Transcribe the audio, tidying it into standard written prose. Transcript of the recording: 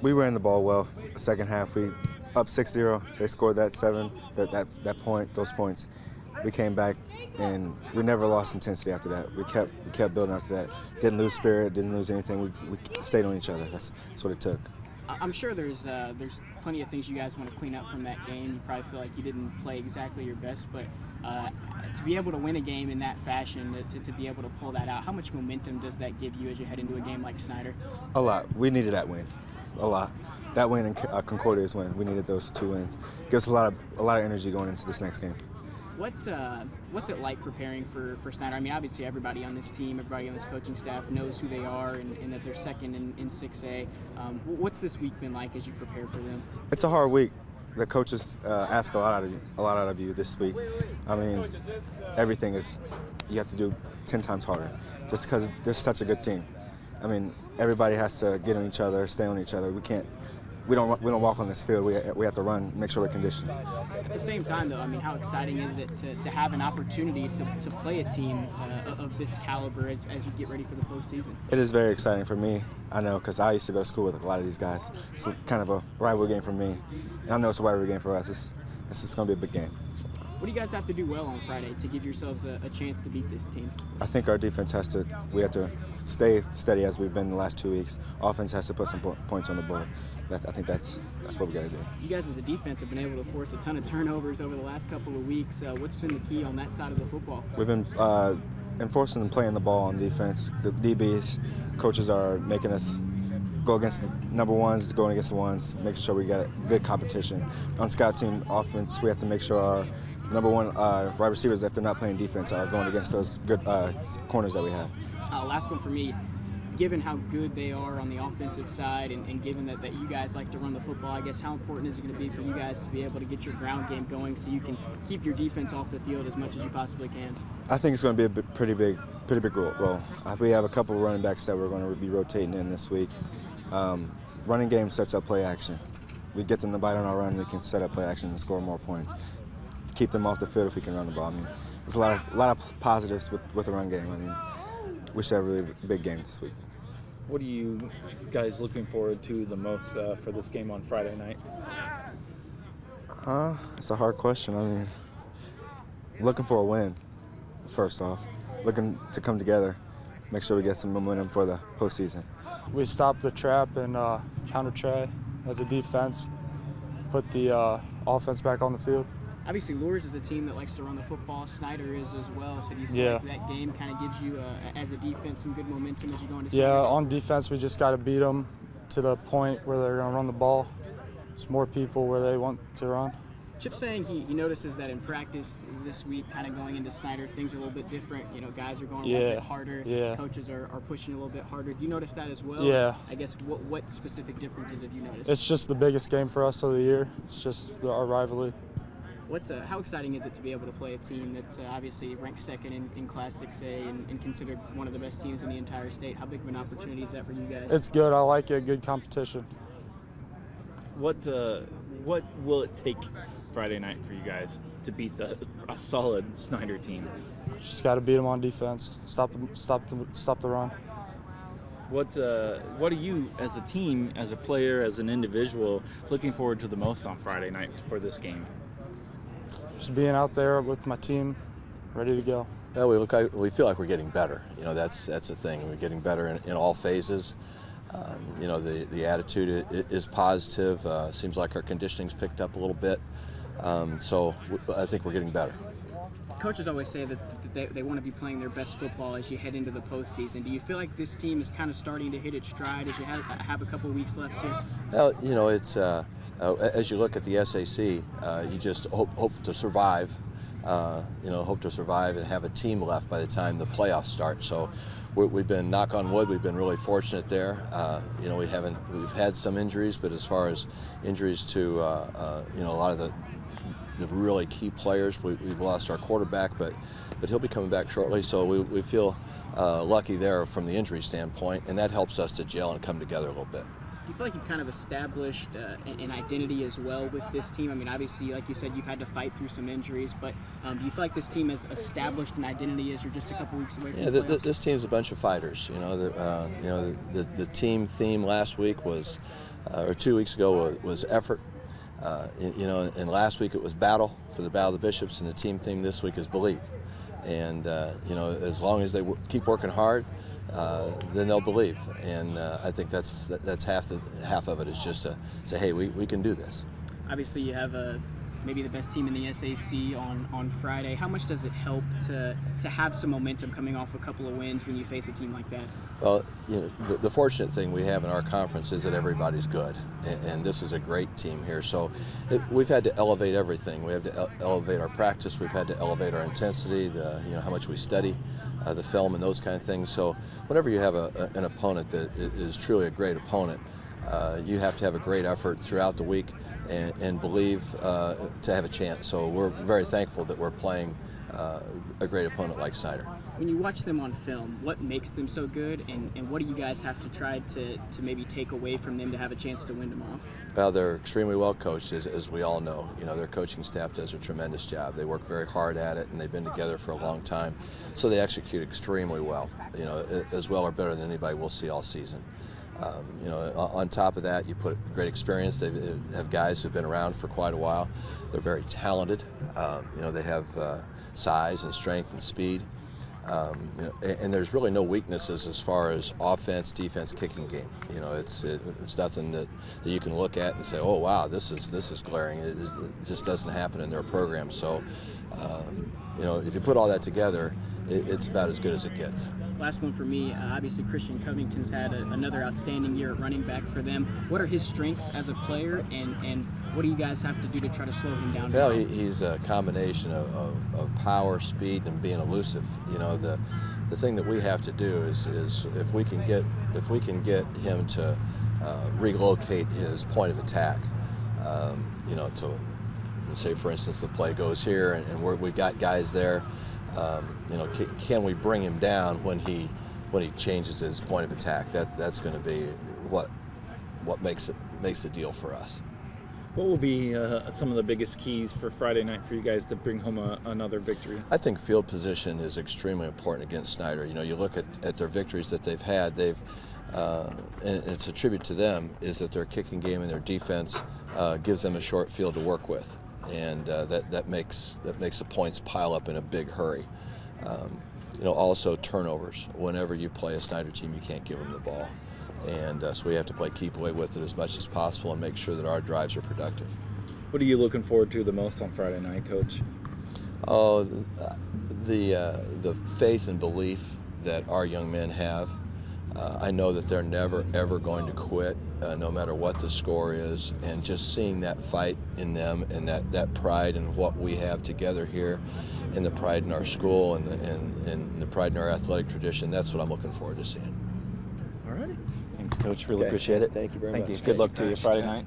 We ran the ball well. Second half, we up 6-0. They scored that 7, that point, those points. We came back, and we never lost intensity after that. We kept building after that. Didn't lose spirit, didn't lose anything. We stayed on each other. That's what it took. I'm sure there's plenty of things you guys want to clean up from that game. You probably feel like you didn't play exactly your best, but to be able to win a game in that fashion, to be able to pull that out, how much momentum does that give you as you head into a game like Snyder? A lot. We needed that win. A lot. That win and Concordia's win. We needed those 2 wins. Gives us a lot of energy going into this next game. What's it like preparing for Snyder? I mean, obviously everybody on this team, everybody on this coaching staff knows who they are and that they're second in 6A. What's this week been like as you prepare for them? It's a hard week. The coaches ask a lot out of you this week. I mean, everything is you have to do 10 times harder, just because they're such a good team. I mean, everybody has to get on each other, stay on each other. We don't walk on this field. We have to run, make sure we're conditioned. At the same time, though, I mean, how exciting is it to have an opportunity to play a team of this caliber as you get ready for the postseason? It is very exciting for me. I know, because I used to go to school with a lot of these guys. It's kind of a rivalry game for me, and I know it's a rivalry game for us. It's just going to be a big game. What do you guys have to do well on Friday to give yourselves a chance to beat this team? I think our defense we have to stay steady as we've been the last 2 weeks. Offense has to put some points on the board. I think that's what we got to do. You guys as a defense have been able to force a ton of turnovers over the last couple of weeks. What's been the key on that side of the football? We've been enforcing and playing the ball on defense. The DBs, coaches are making us go against the number ones, going against the ones, making sure we got good competition. On scout team offense, we have to make sure our number one wide receivers, if they're not playing defense, are going against those good corners that we have. Last one for me. Given how good they are on the offensive side and given that you guys like to run the football, I guess how important is it going to be for you guys to be able to get your ground game going so you can keep your defense off the field as much as you possibly can? I think it's going to be a pretty big role. We have a couple of running backs that we're going to be rotating in this week. Running game sets up play action. We get them to bite on our run, we can set up play action and score more points. Keep them off the field if we can run the ball. I mean, there's a lot of positives with the run game. I mean, we should have a really big game this week. What are you guys looking forward to the most for this game on Friday night? It's a hard question. I mean, looking for a win, first off. Looking to come together, make sure we get some momentum for the postseason. We stopped the trap and counter-try as a defense, put the offense back on the field. Obviously, Lourdes is a team that likes to run the football. Snyder is as well. So do you feel like that game kind of gives you, as a defense, some good momentum as you go into Snyder? Yeah, on defense, we just got to beat them to the point where they're going to run the ball. There's more people where they want to run. Chip's saying he notices that in practice this week, kind of going into Snyder, things are a little bit different. You know, guys are going a little bit harder. Yeah. Coaches are pushing a little bit harder. Do you notice that as well? Yeah. I guess what specific differences have you noticed? It's just the biggest game for us of the year. It's just our rivalry. How exciting is it to be able to play a team that's obviously ranked second in Class 6A and considered one of the best teams in the entire state? How big of an opportunity is that for you guys? It's good. I like it. Good competition. What will it take Friday night for you guys to beat a solid Snyder team? Just got to beat them on defense. Stop the run. What are you, as a team, as a player, as an individual, looking forward to the most on Friday night for this game? Just being out there with my team, ready to go. Yeah, we feel like we're getting better. You know, that's the thing. We're getting better in all phases. You know, the attitude is positive. Seems like our conditioning's picked up a little bit. So I think we're getting better. Coaches always say that they want to be playing their best football as you head into the postseason. Do you feel like this team is kind of starting to hit its stride as you have a couple weeks left here? Well, you know, it's as you look at the SAC, you just hope to survive. You know, hope to survive and have a team left by the time the playoffs start. So we've been, knock on wood, we've been really fortunate there. You know, we've had some injuries, but as far as injuries to you know, a lot of the really key players, we've lost our quarterback, but he'll be coming back shortly. So we feel lucky there from the injury standpoint, and that helps us to gel and come together a little bit. Do you feel like you've kind of established an identity as well with this team? I mean, obviously, like you said, you've had to fight through some injuries, but do you feel like this team has established an identity as you're just a couple weeks away from the playoffs? This team's a bunch of fighters. You know, the team theme last week was or 2 weeks ago was effort. You know, and last week it was battle for the Battle of the Bishops, and the team theme this week is believe. And you know, as long as they keep working hard, then they'll believe. And I think that's half of it is just to say, hey, we can do this. Obviously, you have maybe the best team in the SAC on Friday. How much does it help to have some momentum coming off a couple of wins when you face a team like that? Well, you know, the fortunate thing we have in our conference is that everybody's good, and this is a great team here. So we've had to elevate everything. We have to elevate our practice. We've had to elevate our intensity, you know, how much we study, the film, and those kind of things. So whenever you have an opponent that is truly a great opponent, you have to have a great effort throughout the week and believe to have a chance. So we're very thankful that we're playing a great opponent like Snyder. When you watch them on film, what makes them so good, and what do you guys have to try to maybe take away from them to have a chance to win tomorrow? Well, they're extremely well coached, as we all know. You know, their coaching staff does a tremendous job. They work very hard at it, and they've been together for a long time. So they execute extremely well, you know, as well or better than anybody we'll see all season. You know, on top of that, you put great experience. They have guys who've been around for quite a while. They're very talented. You know, they have size and strength and speed. You know, and there's really no weaknesses as far as offense, defense, kicking game. You know, it's nothing that you can look at and say, oh wow, this is glaring. It just doesn't happen in their program. So, you know, if you put all that together, it's about as good as it gets. Last one for me, obviously Christian Covington's had another outstanding year at running back for them. What are his strengths as a player, and what do you guys have to do to try to slow him down? Well, he's a combination of power, speed, and being elusive. You know, the thing that we have to do is if we can get him to relocate his point of attack, you know, to say for instance the play goes here and we've got guys there. You know, can we bring him down when he changes his point of attack? That's going to be what makes the deal for us. What will be some of the biggest keys for Friday night for you guys to bring home another victory? I think field position is extremely important against Snyder. You know, you look at their victories that they've had. And it's a tribute to them is that their kicking game and their defense gives them a short field to work with. And that makes the points pile up in a big hurry. You know, also turnovers. Whenever you play a Snyder team, you can't give them the ball, and so we have to keep away with it as much as possible and make sure that our drives are productive. What are you looking forward to the most on Friday night, Coach? Oh, the faith and belief that our young men have. I know that they're never, ever going to quit, no matter what the score is, and just seeing that fight in them and that pride in what we have together here, and the pride in our school and the pride in our athletic tradition, that's what I'm looking forward to seeing. All right. Thanks, Coach. Really appreciate it. Thank you very much. Thank you. Good luck to you Friday night.